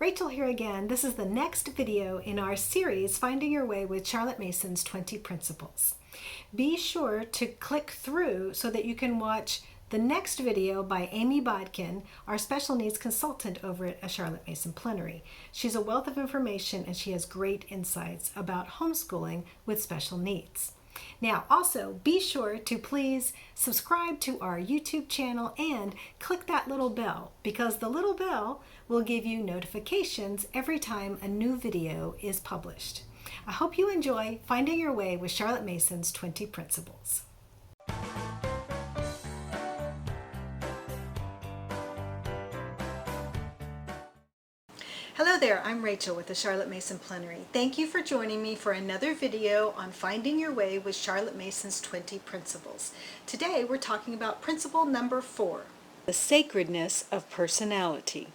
Rachel here again. This is the next video in our series, Finding Your Way with Charlotte Mason's 20 Principles. Be sure to click through so that you can watch the next video by Amy Bodkin, our special needs consultant over at Charlotte Mason Plenary. She's a wealth of information and she has great insights about homeschooling with special needs. Now, also be sure to please subscribe to our YouTube channel and click that little bell, because the little bell will give you notifications every time a new video is published. I hope you enjoy Finding Your Way with Charlotte Mason's 20 Principles. Hello there, I'm Rachel with the Charlotte Mason Plenary. Thank you for joining me for another video on Finding Your Way with Charlotte Mason's 20 Principles. Today we're talking about principle number 4, the sacredness of personality.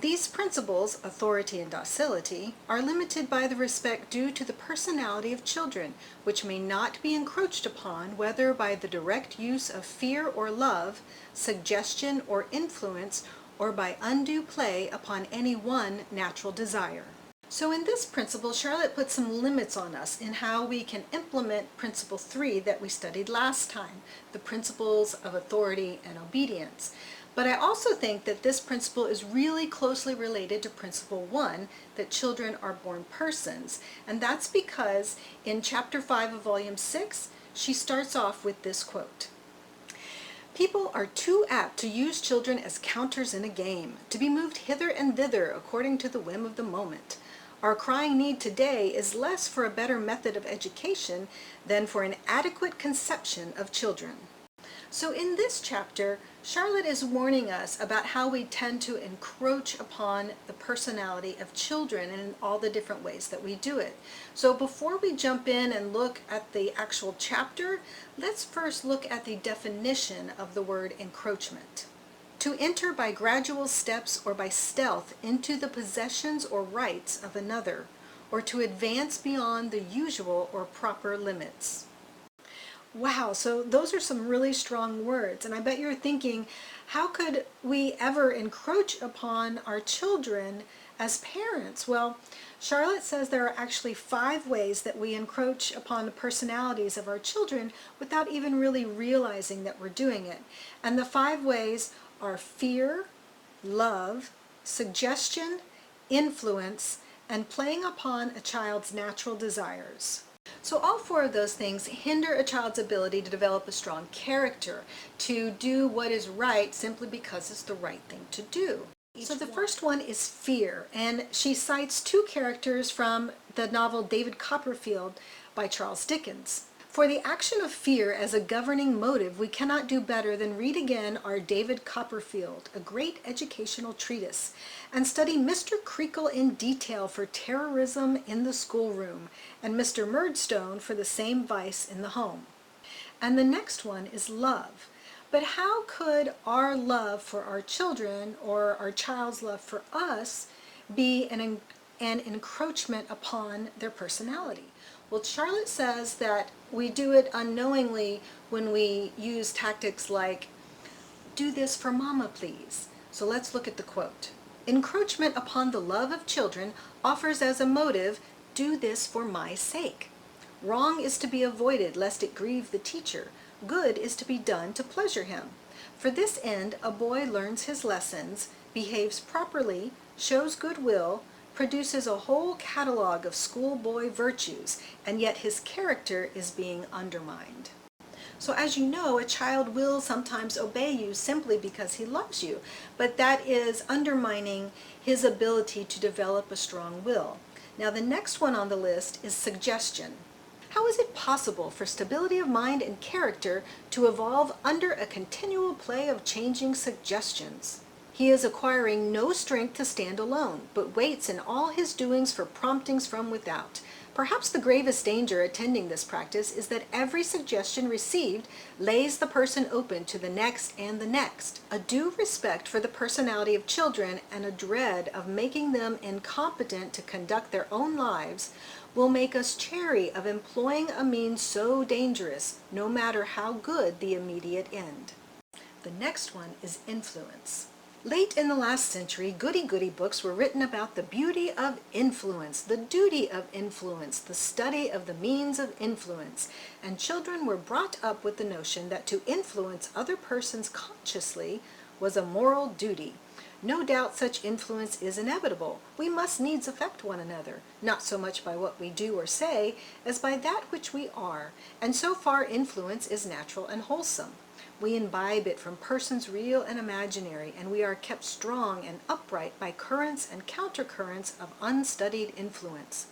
These principles, authority and docility, are limited by the respect due to the personality of children, which may not be encroached upon whether by the direct use of fear or love, suggestion or influence, or by undue play upon any one natural desire. So in this principle, Charlotte put some limits on us in how we can implement principle 3 that we studied last time, the principles of authority and obedience. But I also think that this principle is really closely related to principle 1, that children are born persons. And that's because in chapter 5 of volume 6, she starts off with this quote: "People are too apt to use children as counters in a game, to be moved hither and thither according to the whim of the moment. Our crying need today is less for a better method of education than for an adequate conception of children." So in this chapter, Charlotte is warning us about how we tend to encroach upon the personality of children and in all the different ways that we do it. So before we jump in and look at the actual chapter, let's first look at the definition of the word encroachment. To enter by gradual steps or by stealth into the possessions or rights of another, or to advance beyond the usual or proper limits. Wow, so those are some really strong words, and I bet you're thinking, how could we ever encroach upon our children as parents? Well, Charlotte says there are actually 5 ways that we encroach upon the personalities of our children without even really realizing that we're doing it. And the 5 ways are fear, love, suggestion, influence, and playing upon a child's natural desires. So all 4 of those things hinder a child's ability to develop a strong character, to do what is right simply because it's the right thing to do. So the first one is fear, and she cites 2 characters from the novel David Copperfield by Charles Dickens. For the action of fear as a governing motive, we cannot do better than read again our David Copperfield, a great educational treatise, and study Mr. Creakle in detail for terrorism in the schoolroom, and Mr. Murdstone for the same vice in the home. And the next one is love. But how could our love for our children, or our child's love for us, be an encroachment upon their personality? Well, Charlotte says that we do it unknowingly when we use tactics like, "Do this for mama, please." So let's look at the quote. "Encroachment upon the love of children offers as a motive, 'Do this for my sake.' Wrong is to be avoided lest it grieve the teacher. Good is to be done to pleasure him. For this end a boy learns his lessons, behaves properly, shows goodwill, produces a whole catalogue of schoolboy virtues, and yet his character is being undermined." So as you know, a child will sometimes obey you simply because he loves you, but that is undermining his ability to develop a strong will. Now the next one on the list is suggestion. How is it possible for stability of mind and character to evolve under a continual play of changing suggestions? He is acquiring no strength to stand alone, but waits in all his doings for promptings from without. Perhaps the gravest danger attending this practice is that every suggestion received lays the person open to the next and the next. A due respect for the personality of children and a dread of making them incompetent to conduct their own lives will make us chary of employing a means so dangerous, no matter how good the immediate end. The next one is influence. Late in the last century, goody-goody books were written about the beauty of influence, the duty of influence, the study of the means of influence, and children were brought up with the notion that to influence other persons consciously was a moral duty. No doubt such influence is inevitable. We must needs affect one another, not so much by what we do or say, as by that which we are, and so far influence is natural and wholesome. We imbibe it from persons real and imaginary, and we are kept strong and upright by currents and countercurrents of unstudied influence.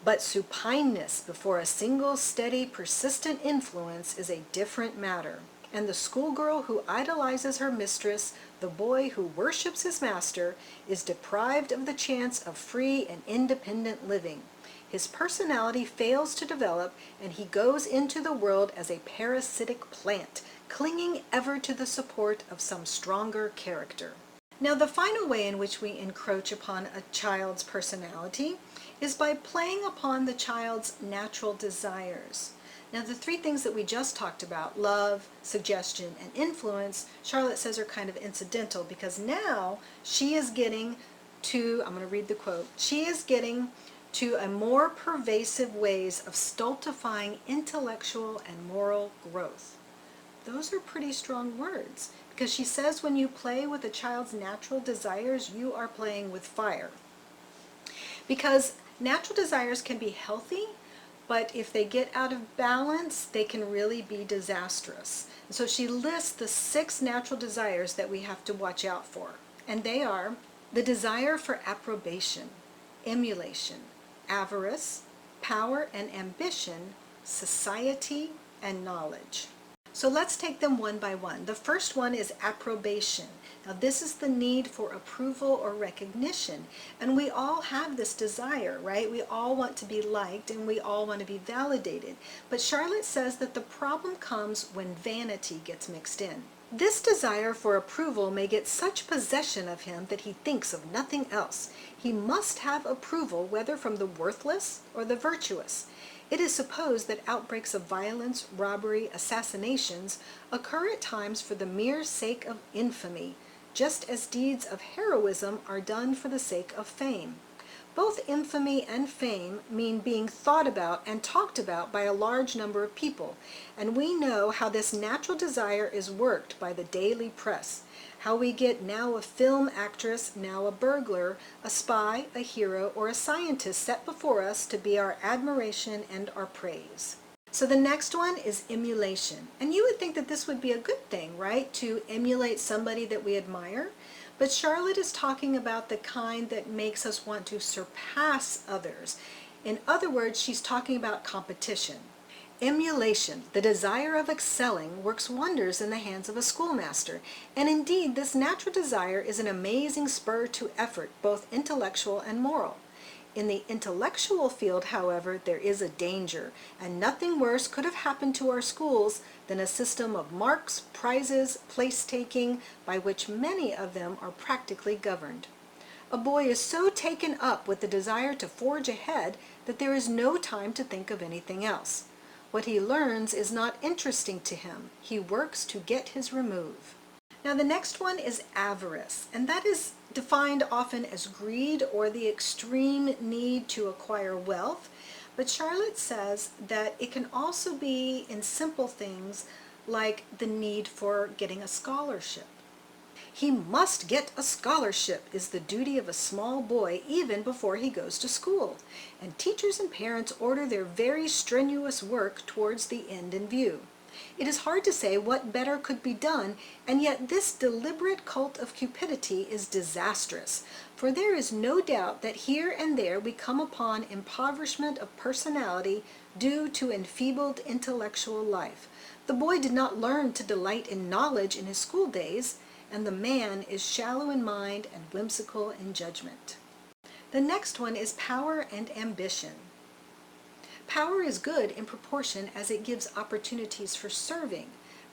But supineness before a single, steady, persistent influence is a different matter, and the schoolgirl who idolizes her mistress, the boy who worships his master, is deprived of the chance of free and independent living. His personality fails to develop, and he goes into the world as a parasitic plant, clinging ever to the support of some stronger character. Now, the final way in which we encroach upon a child's personality is by playing upon the child's natural desires. Now, the three things that we just talked about, love, suggestion, and influence, Charlotte says are kind of incidental because now she is getting to, I'm going to read the quote, she is getting to a more pervasive ways of stultifying intellectual and moral growth. Those are pretty strong words, because she says when you play with a child's natural desires, you are playing with fire. Because natural desires can be healthy, but if they get out of balance, they can really be disastrous. And so she lists the 6 natural desires that we have to watch out for. And they are the desire for approbation, emulation, avarice, power and ambition, society, and knowledge. So let's take them one by one. The first one is approbation. Now this is the need for approval or recognition. And we all have this desire, right? We all want to be liked and we all want to be validated. But Charlotte says that the problem comes when vanity gets mixed in. This desire for approval may get such possession of him that he thinks of nothing else. He must have approval, whether from the worthless or the virtuous. It is supposed that outbreaks of violence, robbery, assassinations occur at times for the mere sake of infamy, just as deeds of heroism are done for the sake of fame. Both infamy and fame mean being thought about and talked about by a large number of people, and we know how this natural desire is worked by the daily press. How we get now a film actress, now a burglar, a spy, a hero, or a scientist set before us to be our admiration and our praise. So the next one is emulation. And you would think that this would be a good thing, right? To emulate somebody that we admire. But Charlotte is talking about the kind that makes us want to surpass others. In other words, she's talking about competition. Emulation, the desire of excelling, works wonders in the hands of a schoolmaster, and indeed this natural desire is an amazing spur to effort, both intellectual and moral. In the intellectual field, however, there is a danger, and nothing worse could have happened to our schools than a system of marks, prizes, place-taking, by which many of them are practically governed. A boy is so taken up with the desire to forge ahead that there is no time to think of anything else. What he learns is not interesting to him. He works to get his remove. Now the next one is avarice, and that is defined often as greed or the extreme need to acquire wealth. But Charlotte says that it can also be in simple things like the need for getting a scholarship. He must get a scholarship is the duty of a small boy even before he goes to school, and teachers and parents order their very strenuous work towards the end in view. It is hard to say what better could be done, and yet this deliberate cult of cupidity is disastrous, for there is no doubt that here and there we come upon impoverishment of personality due to enfeebled intellectual life. The boy did not learn to delight in knowledge in his school days, and the man is shallow in mind and whimsical in judgment. The next one is power and ambition. Power is good in proportion as it gives opportunities for serving,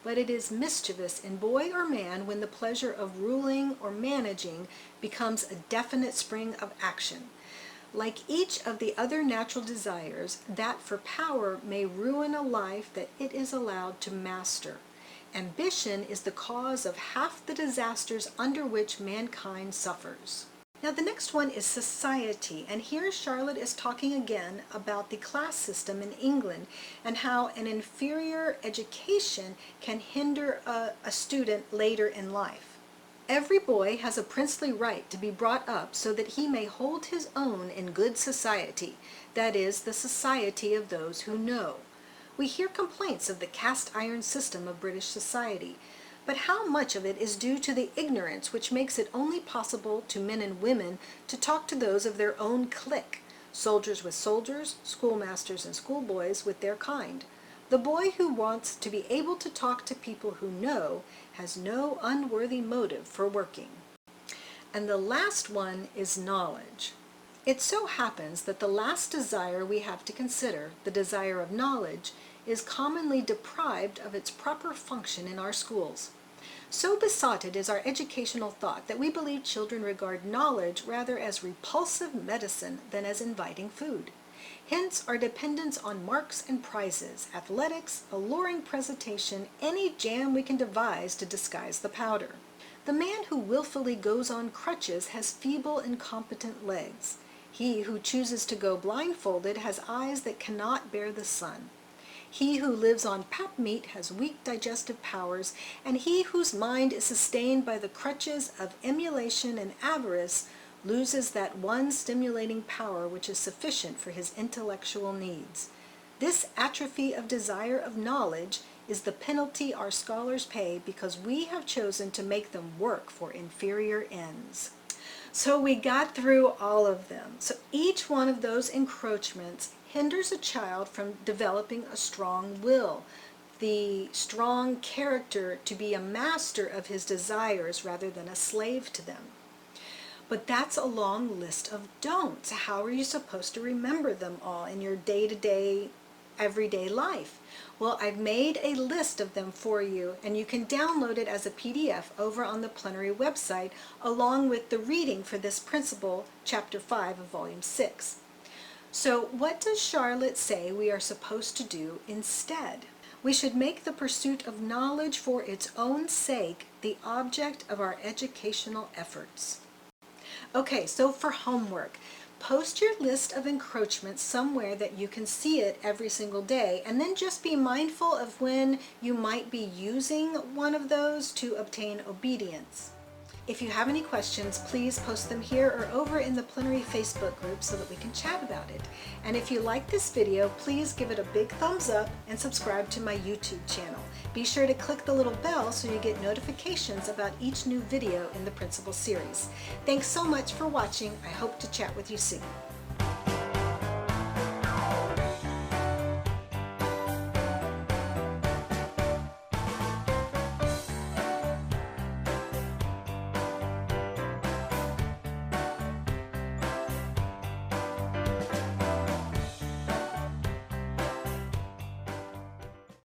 but it is mischievous in boy or man when the pleasure of ruling or managing becomes a definite spring of action. Like each of the other natural desires, that for power may ruin a life that it is allowed to master. Ambition is the cause of half the disasters under which mankind suffers. Now the next one is society, and here Charlotte is talking again about the class system in England and how an inferior education can hinder a student later in life. Every boy has a princely right to be brought up so that he may hold his own in good society, that is, the society of those who know. We hear complaints of the cast iron system of British society, but how much of it is due to the ignorance which makes it only possible to men and women to talk to those of their own clique, soldiers with soldiers, schoolmasters and schoolboys with their kind. The boy who wants to be able to talk to people who know has no unworthy motive for working. And the last one is knowledge. It so happens that the last desire we have to consider, the desire of knowledge, is commonly deprived of its proper function in our schools. So besotted is our educational thought that we believe children regard knowledge rather as repulsive medicine than as inviting food. Hence our dependence on marks and prizes, athletics, alluring presentation, any jam we can devise to disguise the powder. The man who willfully goes on crutches has feeble, incompetent legs. He who chooses to go blindfolded has eyes that cannot bear the sun. He who lives on pap meat has weak digestive powers, and he whose mind is sustained by the crutches of emulation and avarice loses that one stimulating power which is sufficient for his intellectual needs. This atrophy of desire of knowledge is the penalty our scholars pay because we have chosen to make them work for inferior ends. So we got through all of them. So each one of those encroachments hinders a child from developing a strong will, the strong character to be a master of his desires rather than a slave to them. But that's a long list of don'ts. How are you supposed to remember them all in your day-to-day, everyday life? Well, I've made a list of them for you, and you can download it as a PDF over on the Plenary website, along with the reading for this principle, Chapter 5 of Volume 6. So what does Charlotte say we are supposed to do instead? We should make the pursuit of knowledge for its own sake the object of our educational efforts. Okay, so for homework, post your list of encroachments somewhere that you can see it every single day, and then just be mindful of when you might be using one of those to obtain obedience. If you have any questions, please post them here or over in the Plenary Facebook group so that we can chat about it. And if you like this video, please give it a big thumbs up and subscribe to my YouTube channel. Be sure to click the little bell so you get notifications about each new video in the Principle series. Thanks so much for watching. I hope to chat with you soon.